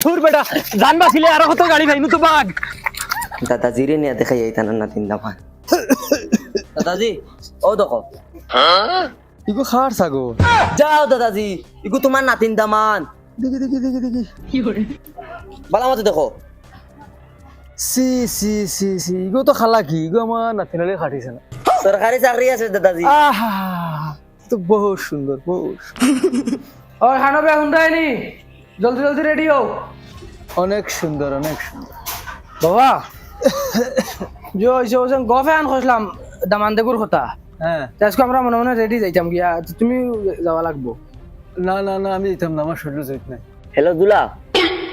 তোর বেটা জান বাঁচিলে আর কত গাড়ি ভাইনু তো বাঘ দাদাজি রে নিয়ে দেখাই এই তানার নাতিন দামান দাদাজি ও দেখো ইগো খার সাগো যাও দাদাজি ইগো তোমার নাতিন দামান দেখি দেখি দেখি দেখি বালা মতো দেখো সি সি সি সি ইগো তো খালা কি ইগো আমার নাতিনালে খাটিছে না সরকারি চাকরি আছে দাদাজি আহা তো বহুত সুন্দর বহুত और खाना पे हुंदा है नहीं जल्दी जल्दी रेडी हो অনেক সুন্দর অনেক সুন্দর बाबा जो जो गफे आन खोसलाम दामानदेगुर কথা হ্যাঁ আজকে আমরা মনে মনে রেডি যাইতাম গিয়া তুমি যাওয়া লাগবো না না না আমি যেতাম না আমার শরীর যাইত নাই হ্যালো দুলা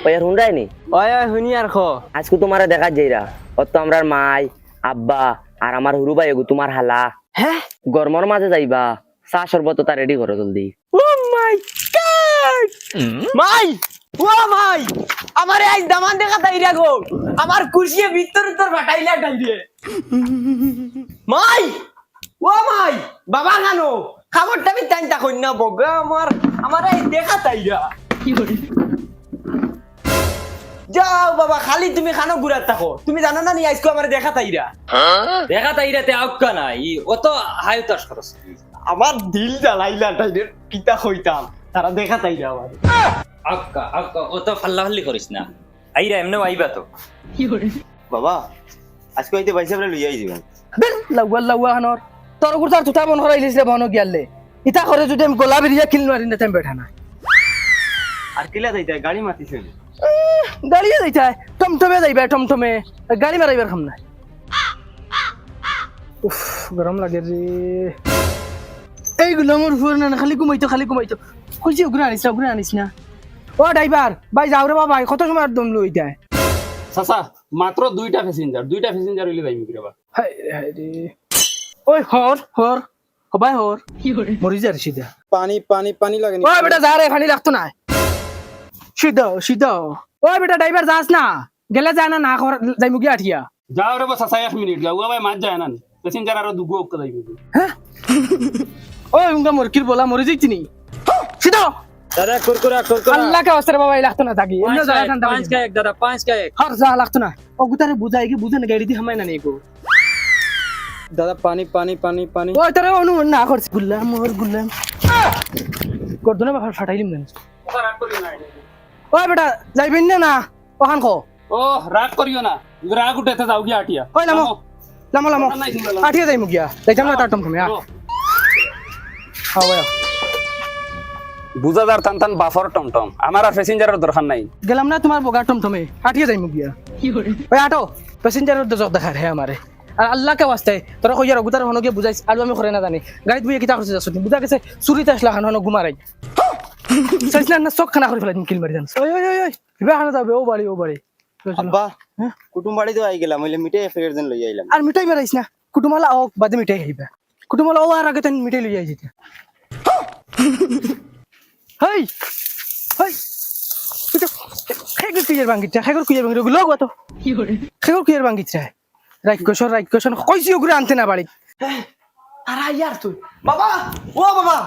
ওয়ার হুন্ডাই নি ওই শুনি আর খ আজকে তোমারে দেখা যাইরা অত আমরার মাই আব্বা আর আমার হুরু ভাই এগো তোমার হালা হ্যাঁ গরমর মাঝে যাইবা চা শরবত তা রেডি করো জলদি ও মাই গড মাই ও মাই আমারে আজ দামান দেখা তাইরা গো আমার কুশিয়ে ভিতর ভিতর ফাটাইলা ডাইরে মাই ও মাই বাবা গানো খাবারটা আমি টাইনটা কই না বগা আমার এই দেখা তাইরা কি করে যাও বাবা খালি তুমি খানো ঘুরাত থাকো তুমি জানো না নি আজকে আমার দেখা তাইরা দেখা তাইরাতে আউকা নাই ও তো হায়তাস খরচ আমার দিল জ্বালাইলা টাইরের কিতা হইতাম তারা দেখা তাইরা আমার আউকা আউকা ও তো ফাল্লা ফাল্লি করিস না আইরা এমনে আইবা তো বাবা আজকে হইতে পয়সা বলে লইয়া যাবেন বের লাউয়া হানর তোর গুরতার তুতা মন করাইলিস রে বনো গিয়ালে ইতা করে যদি আমি গোলাপি রিয়া কিল মারি না তেম বেঠা না আর কিলা যাইতা গাড়ি মাতিছে গাড়িয়ে যাইতা টমটমে যাইবা টমটমে গাড়ি মারাইবার খাম না উফ গরম লাগে রে এইগুলো আমার ফুর না খালি ঘুমাইতো কইছি উগরা আনিস না ও ড্রাইভার ভাই যাও রে বাবা কত সময় আর দম লই যায় চাচা মাত্র দুইটা প্যাসেঞ্জার হইলে যাইমি কিবা হাই হাই রে ওই হর হবাই হর মরি যা রে সিধা পানি পানি পানি লাগে ওই বেটা যা রে পানি লাগতো না সিধা ওই বেটা ড্রাইভার যাস না গেলে যায় না যাই মুগি আঠিয়া যাও রে চাচা 1 মিনিট যাও ভাই মাছ যায় না প্যাসেঞ্জার আর দুগো ওকে যাইবি হ্যাঁ ওই উনকা মরকির বলা মরি যাইতি নি সিধা দাদা কুরকুরা আল্লাহ কে ওস্তারে বাবা লাগতো না থাকি এমনি যায় ঠান্ডা 5 का 1 दादा 5 का 1 হর যা লাগতো না ও গুতারে বুঝাই কি বুঝে না গাড়ি দি হামাই না নেগো দাদা পানি পানি পানি পানি ওই তোরে অনু না করছি গুল্লাম করদো না বাবা ফাটাইলিম না ওই বেটা যাইবেন না ওখান কো ও রাগ করিও না রাগ উঠেতে যাও গিয়া আটিয়া ওই লামো আঠিয়া যাই মুগিয়া যাইতাম না তার টমটমে হ্যাঁ বুঝাদার টান বাফর টমটম আমার আর প্যাসেঞ্জারের দরকার নাই গেলাম না তোমার বগা টমটমে আঠিয়া যাই মুগিয়া ওই আটো প্যাসেঞ্জারের দজক দেখা হে আমারে আর আল্লাহ কে ওয়াস্তে তোরা কইয়া রগুতার হনকে বুঝাইছ আর আমি করে না জানি গাড়িত বুইয়া কিতা করছিস আসুন বুঝা গেছে চুরিতে আসলা খান হন ঘুমারাই সাইছনা না চক খানা করে ফেলাই কিল মারি জানছ ওই বিবা খানা যাবে ও বাড়ি আব্বা কুটুম বাড়ি তো আই গেলাম হইলে মিঠাই ফের দিন লইয়া আইলাম আর মিঠাই মারাইছ না কুটুমালা ও বাদে মিঠাই খাইবা কুটুমালা ও আর আগে তেন মিঠাই লইয়া আইছিস হেই তুই খেগর কুইয়ের বাঙ্গিটা লগ তো খেগর কুইয়ের বাঙ্গিটা রাইকশন কইছি ওগুলো আনতে না বাড়ি তারা ইয়ার তুই বাবা ও বাবা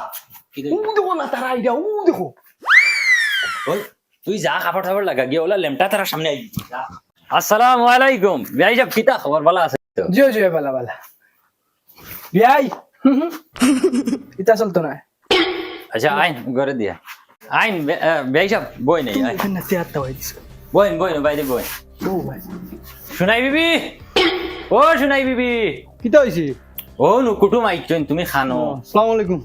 দেখো না তারা আইডা দেখো ওই তুই যা খাবার লাগা গিয়ে ওলা লেমটা তার সামনে আই আসসালামু আলাইকুম ভাই সাহেব কিতা খবর ভালো আছে তো জি বালা বিয়াই ইতা চলতো না আচ্ছা আইন ঘরে দিয়া আইন ভাই সাহেব বই নেই আইন এখানে তিয়ারটা হইছে বই বাইরে বই ও ভাই শুনাই বিবি ও শুনাই বিবি কিতা হইছে ও নু কুটুম আইছেন তুমি খানো আসসালামু আলাইকুম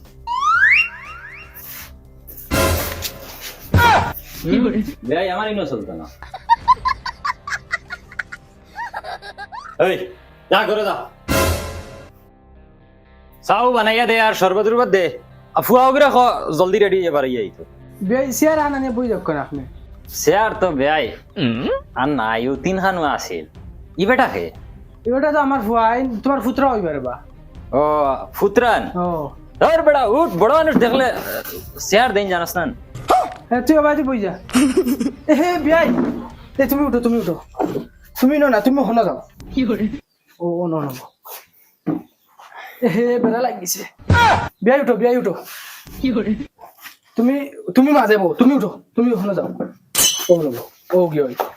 ভাই আমার ইনো চলতো না এই যা করে যা চাও বানাইয়া দে আর শরবত রুবত দে ফুয়া ওগরে জলদি রেডি এবার ইয়ে তো বিয়াই সিয়ার আনানে বই যাক করে আপনি শেয়ার তো বেয়াই আর না ইউ তিন খানু আছিল ই বেটা খে এটা তো আমার ফুয়াই তোমার ফুতরা হইবার বা ও ফুতরান ও ধর বেটা উঠ বড় মানুষ দেখলে শেয়ার দেন জানাস না তুই বাড়ি বই যা হে বিয়াই তুমি উঠো তুমি না তুমি হনা যাও কি করে ও না হে বেড়া লাগিছে বিয়াই উঠো কি করে তুমি মাঝে বউ তুমি উঠো তুমি হনা যাও ও ও গিয়ে